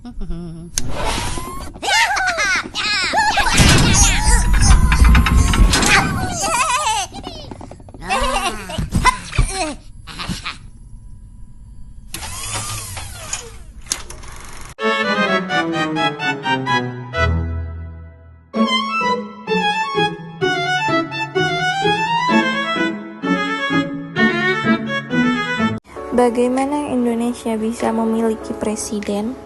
Bagaimana Indonesia bisa memiliki presiden?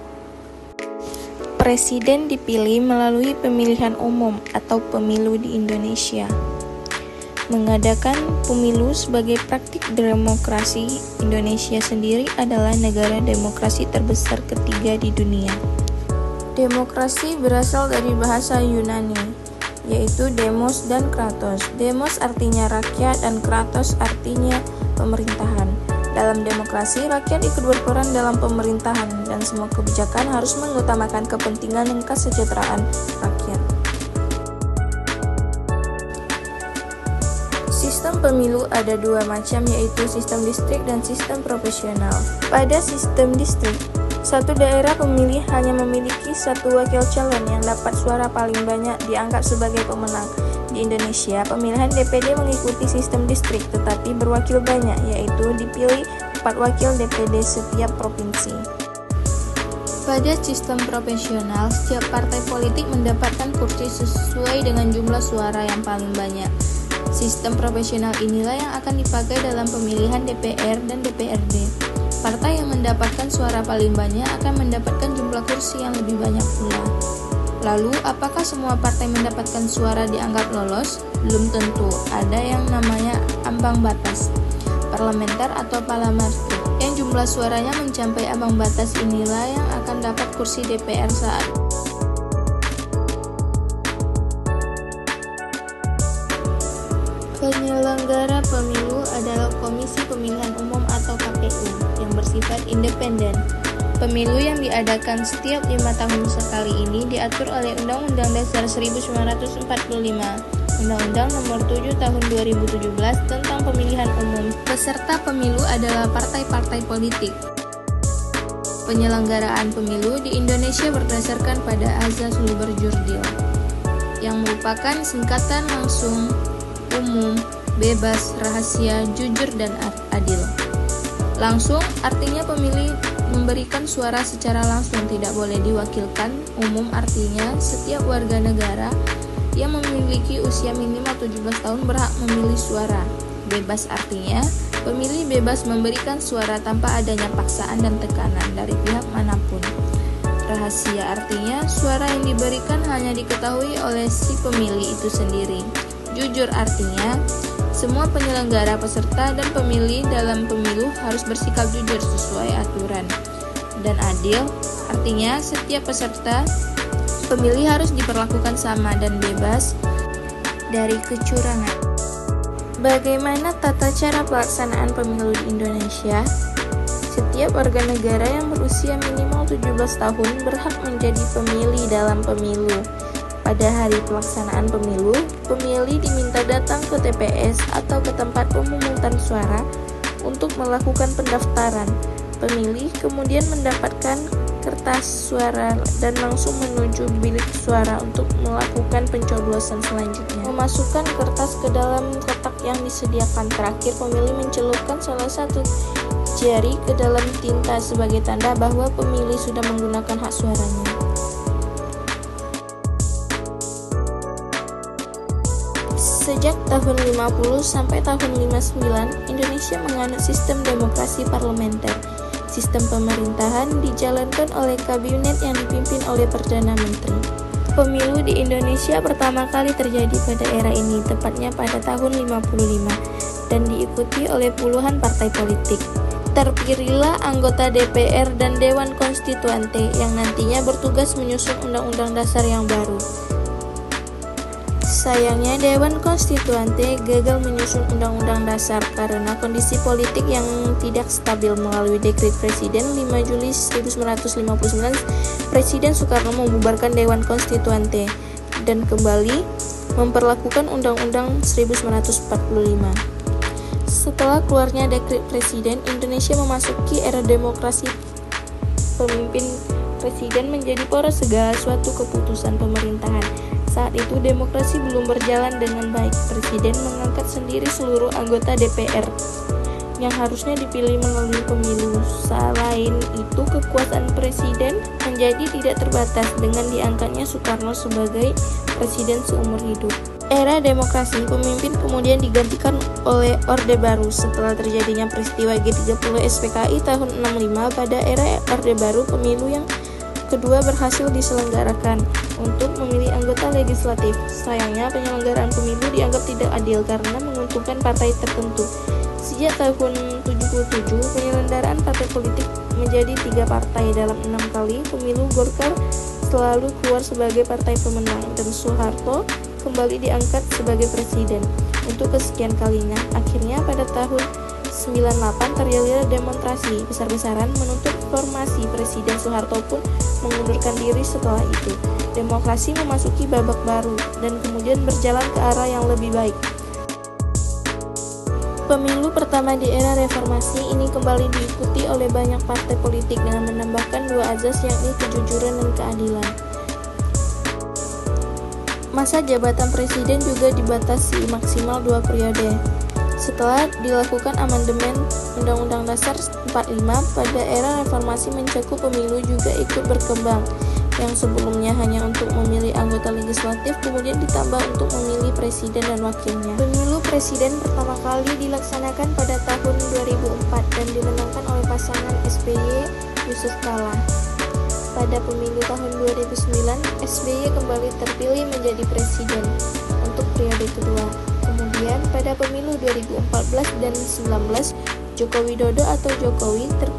Presiden dipilih melalui pemilihan umum atau pemilu di Indonesia. Mengadakan pemilu sebagai praktik demokrasi, Indonesia sendiri adalah negara demokrasi terbesar ketiga di dunia. Demokrasi berasal dari bahasa Yunani, yaitu demos dan kratos. Demos artinya rakyat dan kratos artinya pemerintahan. Dalam demokrasi, rakyat ikut berperan dalam pemerintahan dan semua kebijakan harus mengutamakan kepentingan dan kesejahteraan rakyat. Sistem pemilu ada dua macam, yaitu sistem distrik dan sistem proporsional. Pada sistem distrik, satu daerah pemilih hanya memiliki satu wakil calon yang dapat suara paling banyak dianggap sebagai pemenang. Di Indonesia, pemilihan DPD mengikuti sistem distrik tetapi berwakil banyak, yaitu dipilih 4 wakil DPD setiap provinsi. Pada sistem proporsional, setiap partai politik mendapatkan kursi sesuai dengan jumlah suara yang paling banyak. Sistem proporsional inilah yang akan dipakai dalam pemilihan DPR dan DPRD. Partai yang mendapatkan suara paling banyak akan mendapatkan jumlah kursi yang lebih banyak pula. Lalu, apakah semua partai mendapatkan suara dianggap lolos? Belum tentu. Ada yang namanya ambang batas parlementer atau parlementar. Yang jumlah suaranya mencapai ambang batas inilah yang akan dapat kursi DPR saat penyelenggara pemilu adalah Komisi Pemilihan Umum atau KPU yang bersifat independen. Pemilu yang diadakan setiap 5 tahun sekali ini diatur oleh Undang-Undang Dasar 1945, Undang-Undang Nomor 7 Tahun 2017 tentang Pemilihan Umum. Peserta pemilu adalah partai-partai politik. Penyelenggaraan pemilu di Indonesia berdasarkan pada azas Luber-Jurdil, yang merupakan singkatan langsung, umum, bebas, rahasia, jujur, dan adil. Langsung artinya pemilih memberikan suara secara langsung, tidak boleh diwakilkan. Umum artinya setiap warga negara yang memiliki usia minimal 17 tahun berhak memilih suara. Bebas artinya pemilih bebas memberikan suara tanpa adanya paksaan dan tekanan dari pihak manapun. Rahasia artinya suara yang diberikan hanya diketahui oleh si pemilih itu sendiri. Jujur artinya semua penyelenggara, peserta, dan pemilih dalam pemilu harus bersikap jujur sesuai aturan. Dan adil artinya setiap peserta pemilih harus diperlakukan sama dan bebas dari kecurangan. Bagaimana tata cara pelaksanaan pemilu di Indonesia? Setiap warga negara yang berusia minimal 17 tahun berhak menjadi pemilih dalam pemilu. Pada hari pelaksanaan pemilu, pemilih diminta datang ke TPS atau ke tempat pemungutan suara untuk melakukan pendaftaran. Pemilih kemudian mendapatkan kertas suara dan langsung menuju bilik suara untuk melakukan pencoblosan selanjutnya. Memasukkan kertas ke dalam kotak yang disediakan. Terakhir, pemilih mencelupkan salah satu jari ke dalam tinta sebagai tanda bahwa pemilih sudah menggunakan hak suaranya. Sejak tahun 50 sampai tahun 59, Indonesia menganut sistem demokrasi parlementer. Sistem pemerintahan dijalankan oleh kabinet yang dipimpin oleh Perdana Menteri. Pemilu di Indonesia pertama kali terjadi pada era ini, tepatnya pada tahun 55, dan diikuti oleh puluhan partai politik. Terpilihlah anggota DPR dan Dewan Konstituante yang nantinya bertugas menyusun Undang-Undang Dasar yang baru. Sayangnya, Dewan Konstituante gagal menyusun Undang-Undang Dasar karena kondisi politik yang tidak stabil. Melalui dekret Presiden 5 Juli 1959, Presiden Soekarno membubarkan Dewan Konstituante dan kembali memperlakukan Undang-Undang 1945. Setelah keluarnya dekret Presiden, Indonesia memasuki era demokrasi pemimpin presiden menjadi poros segala suatu keputusan pemerintahan. Saat itu demokrasi belum berjalan dengan baik. Presiden mengangkat sendiri seluruh anggota DPR yang harusnya dipilih melalui pemilu. Selain itu, kekuasaan presiden menjadi tidak terbatas dengan diangkatnya Soekarno sebagai presiden seumur hidup. Era demokrasi, pemimpin kemudian digantikan oleh Orde Baru. Setelah terjadinya peristiwa G30 SPKI tahun 65, pada era Orde Baru, pemilu yang kedua berhasil diselenggarakan untuk memilih anggota legislatif. Sayangnya, penyelenggaraan pemilu dianggap tidak adil karena menguntungkan partai tertentu. Sejak tahun 77, penyelenggaraan partai politik menjadi 3 partai. Dalam 6 kali pemilu, Golkar selalu keluar sebagai partai pemenang dan Soeharto kembali diangkat sebagai presiden untuk kesekian kalinya. Akhirnya pada tahun 98 terjadi demonstrasi besar-besaran menuntut formasi. Presiden Soeharto pun mengundurkan diri setelah itu. Demokrasi memasuki babak baru dan kemudian berjalan ke arah yang lebih baik. Pemilu pertama di era reformasi ini kembali diikuti oleh banyak partai politik dengan menambahkan 2 azas, yakni kejujuran dan keadilan. Masa jabatan presiden juga dibatasi maksimal 2 periode. Setelah dilakukan amandemen Undang-Undang Dasar 45, pada era reformasi mencakup pemilu juga ikut berkembang. Yang sebelumnya hanya untuk memilih anggota legislatif, kemudian ditambah untuk memilih presiden dan wakilnya. Pemilu presiden pertama kali dilaksanakan pada tahun 2004 dan dimenangkan oleh pasangan SBY Yusuf Kala. Pada pemilu tahun 2009, SBY kembali terpilih menjadi presiden untuk periode kedua. Kemudian pada pemilu 2014 dan 2019, Joko Widodo atau Jokowi terpilih